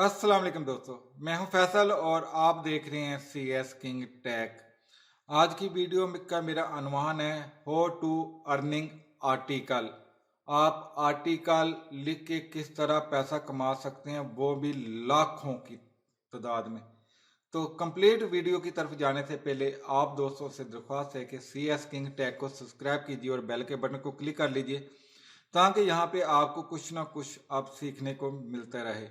अस्सलाम वालेकुम दोस्तों। मैं हूं फैसल और आप देख रहे हैं सी एस किंग टैक। आज की वीडियो का मेरा अनुमान है हाउ टू अर्निंग आर्टिकल। आप आर्टिकल लिख के किस तरह पैसा कमा सकते हैं, वो भी लाखों की तादाद में। तो कंप्लीट वीडियो की तरफ जाने से पहले आप दोस्तों से दरख्वास्त है कि सी एस किंग टैक को सब्सक्राइब कीजिए और बेल के बटन को क्लिक कर लीजिए, ताकि यहाँ पे आपको कुछ ना कुछ अब सीखने को मिलता रहे।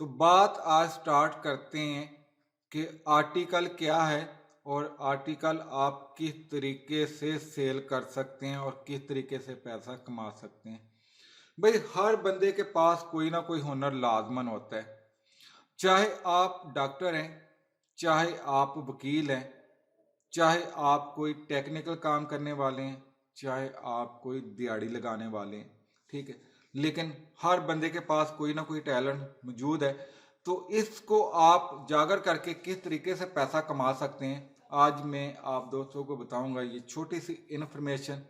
तो बात आज स्टार्ट करते हैं कि आर्टिकल क्या है और आर्टिकल आप किस तरीके से सेल कर सकते हैं और किस तरीके से पैसा कमा सकते हैं। भाई, हर बंदे के पास कोई ना कोई हुनर लाजमन होता है। चाहे आप डॉक्टर हैं, चाहे आप वकील हैं, चाहे आप कोई टेक्निकल काम करने वाले हैं, चाहे आप कोई दिहाड़ी लगाने वाले हैं, ठीक है। लेकिन हर बंदे के पास कोई ना कोई टैलेंट मौजूद है। तो इसको आप जागर करके किस तरीके से पैसा कमा सकते हैं, आज मैं आप दोस्तों को बताऊंगा। ये छोटी सी इन्फॉर्मेशन,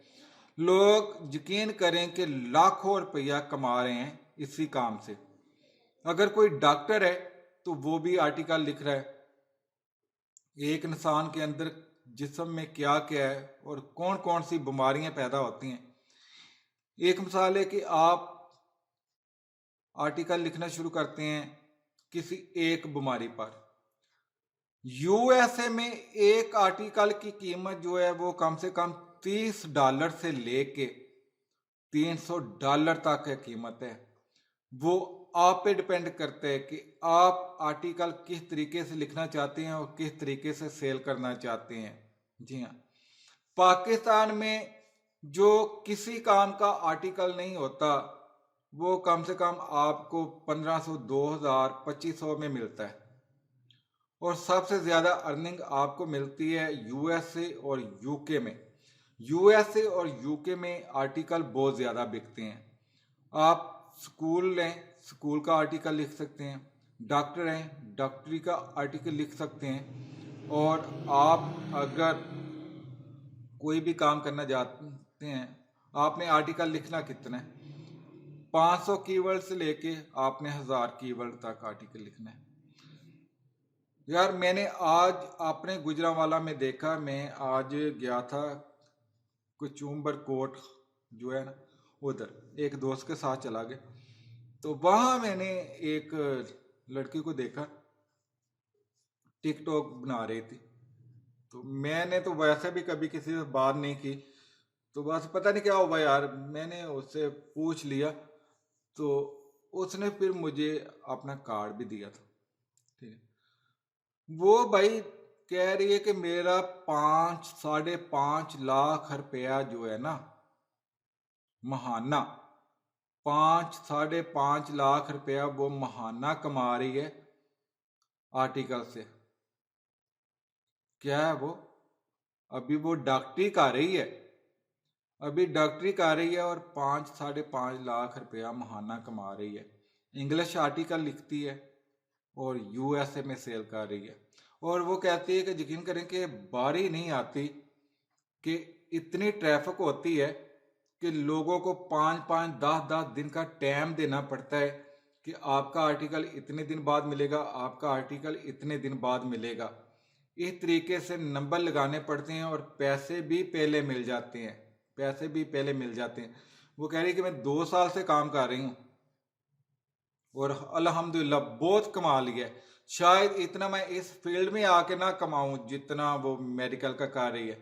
लोग यकीन करें कि लाखों रुपया कमा रहे हैं इसी काम से। अगर कोई डॉक्टर है तो वो भी आर्टिकल लिख रहा है, एक इंसान के अंदर जिस्म में क्या क्या है और कौन कौन सी बीमारियां पैदा होती हैं। एक मिसाल है कि आप आर्टिकल लिखना शुरू करते हैं किसी एक बीमारी पर। यूएसए में एक आर्टिकल की कीमत जो है वो कम से कम $30 से लेके $300 तक है कीमत है। वो आप पे डिपेंड करता है कि आप आर्टिकल किस तरीके से लिखना चाहते हैं और किस तरीके से सेल करना चाहते हैं। जी हाँ, पाकिस्तान में जो किसी काम का आर्टिकल नहीं होता वो कम से कम आपको 1500, 2000, 2500 में मिलता है। और सबसे ज़्यादा अर्निंग आपको मिलती है यूएसए और यूके में। यूएसए और यूके में आर्टिकल बहुत ज़्यादा बिकते हैं। आप स्कूल लें, स्कूल का आर्टिकल लिख सकते हैं। डॉक्टर हैं, डॉक्टरी का आर्टिकल लिख सकते हैं। और आप अगर कोई भी काम करना चाहते हैं, आपने आर्टिकल लिखना कितना है, 500 कीवर्ड से लेके आपने 1000 कीवर्ड तक आर्टिकल लिखना है। यार, मैंने आज अपने गुजरांवाला में देखा, मैं आज गया था कुचुम्बर कोट जो है ना, उधर एक दोस्त के साथ चला गया। तो वहाँ मैंने एक लड़की को देखा, टिकटॉक बना रही थी। तो मैंने तो वैसे भी कभी किसी से बात नहीं की, तो बस पता नहीं क्या हुआ यार, मैंने उससे पूछ लिया। तो उसने फिर मुझे अपना कार्ड भी दिया था, ठीक है। वो भाई कह रही है कि मेरा 5-5.5 लाख रुपया जो है ना महाना, 5-5.5 लाख रुपया वो महाना कमा रही है आर्टिकल से। क्या है वो? अभी वो डॉक्टरी कर रही है, अभी डॉक्टरी कर रही है और 5-5.5 लाख रुपया महाना कमा रही है। इंग्लिश आर्टिकल लिखती है और यूएसए में सेल कर रही है। और वो कहती है कि यकीन करें कि बारी नहीं आती कि इतनी ट्रैफिक होती है कि लोगों को 5-5, 10-10 दिन का टाइम देना पड़ता है कि आपका आर्टिकल इतने दिन बाद मिलेगा, आपका आर्टिकल इतने दिन बाद मिलेगा। इस तरीके से नंबर लगाने पड़ते हैं और पैसे भी पहले मिल जाते हैं, पैसे भी पहले मिल जाते हैं। वो कह रही है कि मैं 2 साल से काम कर रही हूँ और अल्हम्दुलिल्लाह बहुत कमा लिया है। शायद इतना मैं इस फील्ड में आके ना कमाऊं जितना वो मेडिकल का कर रही है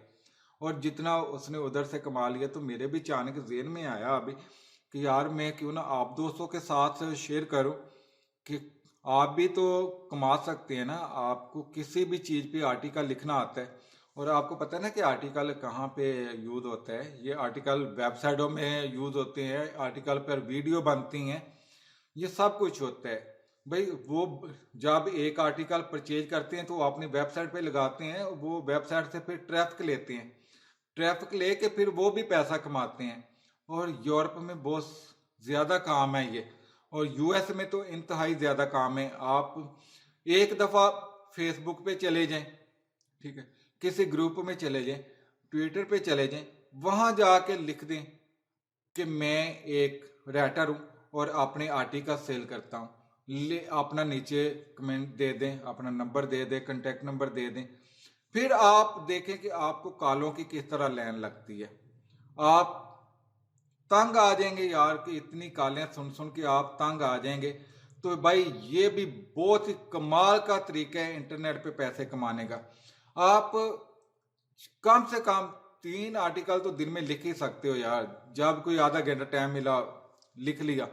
और जितना उसने उधर से कमा लिया। तो मेरे भी अचानक ज़हन में आया अभी कि यार मैं क्यों ना आप दोस्तों के साथ शेयर करूं कि आप भी तो कमा सकते हैं ना। आपको किसी भी चीज़ पे आर्टिकल लिखना आता है और आपको पता है ना कि आर्टिकल कहाँ पे यूज़ होता है। ये आर्टिकल वेबसाइटों में यूज़ होते हैं, आर्टिकल पर वीडियो बनती हैं, ये सब कुछ होता है। भाई, वो जब एक आर्टिकल परचेज करते हैं तो वो अपनी वेबसाइट पे लगाते हैं, वो वेबसाइट से फिर ट्रैफिक लेते हैं, ट्रैफिक लेके फिर वो भी पैसा कमाते हैं। और यूरोप में बहुत ज़्यादा काम है ये, और यूएस में तो इंतहाई ज़्यादा काम है। आप एक दफ़ा फेसबुक पे चले जाएं, ठीक है, किसी ग्रुप में चले जाएं, ट्विटर पे चले जाएं, वहाँ जाके लिख दें कि मैं एक राइटर हूँ और अपने आर्टिकल सेल करता हूँ। अपना नीचे कमेंट दे दें, अपना नंबर दे दें, कंटेक्ट नंबर दे दें। फिर आप देखें कि आपको कॉलों की किस तरह लाइन लगती है। आप तंग आ जाएंगे यार कि इतनी कॉलें सुन सुन के आप तंग आ जाएंगे। तो भाई ये भी बहुत ही कमाल का तरीका है इंटरनेट पे पैसे कमाने का। आप कम से कम 3 आर्टिकल तो दिन में लिख ही सकते हो यार। जब कोई आधा घंटा टाइम मिला, लिख लिया।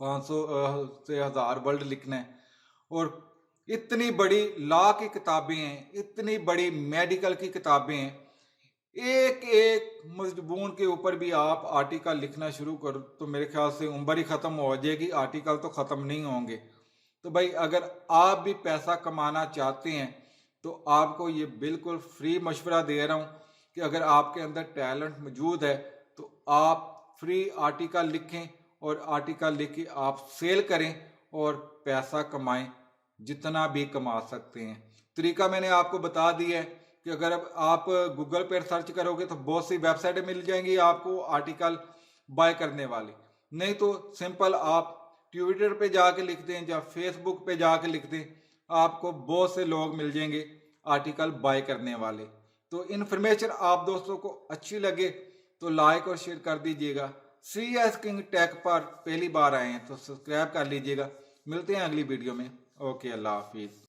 500 से 1000 वर्ड लिखना है। और इतनी बड़ी लॉ की किताबें हैं, इतनी बड़ी मेडिकल की किताबें हैं, एक एक मजमून के ऊपर भी आप आर्टिकल लिखना शुरू करो तो मेरे ख्याल से उम्र ही खत्म हो जाएगी, आर्टिकल तो खत्म नहीं होंगे। तो भाई अगर आप भी पैसा कमाना चाहते हैं तो आपको ये बिल्कुल फ्री मशवरा दे रहा हूँ कि अगर आपके अंदर टैलेंट मौजूद है तो आप फ्री आर्टिकल लिखें और आर्टिकल लिख के आप सेल करें और पैसा कमाएं, जितना भी कमा सकते हैं। तरीका मैंने आपको बता दिया है कि अगर अब आप गूगल पर सर्च करोगे तो बहुत सी वेबसाइटें मिल जाएंगी आपको आर्टिकल बाय करने वाली। नहीं तो सिंपल आप ट्विटर पे जाके लिख दें या फेसबुक पे जाके लिख दें, आपको बहुत से लोग मिल जाएंगे आर्टिकल बाय करने वाले। तो इन्फॉर्मेशन आप दोस्तों को अच्छी लगे तो लाइक और शेयर कर दीजिएगा। सी एस किंग टेक पर पहली बार आए हैं तो सब्सक्राइब कर लीजिएगा। मिलते हैं अगली वीडियो में। ओके, अल्लाह हाफिज़।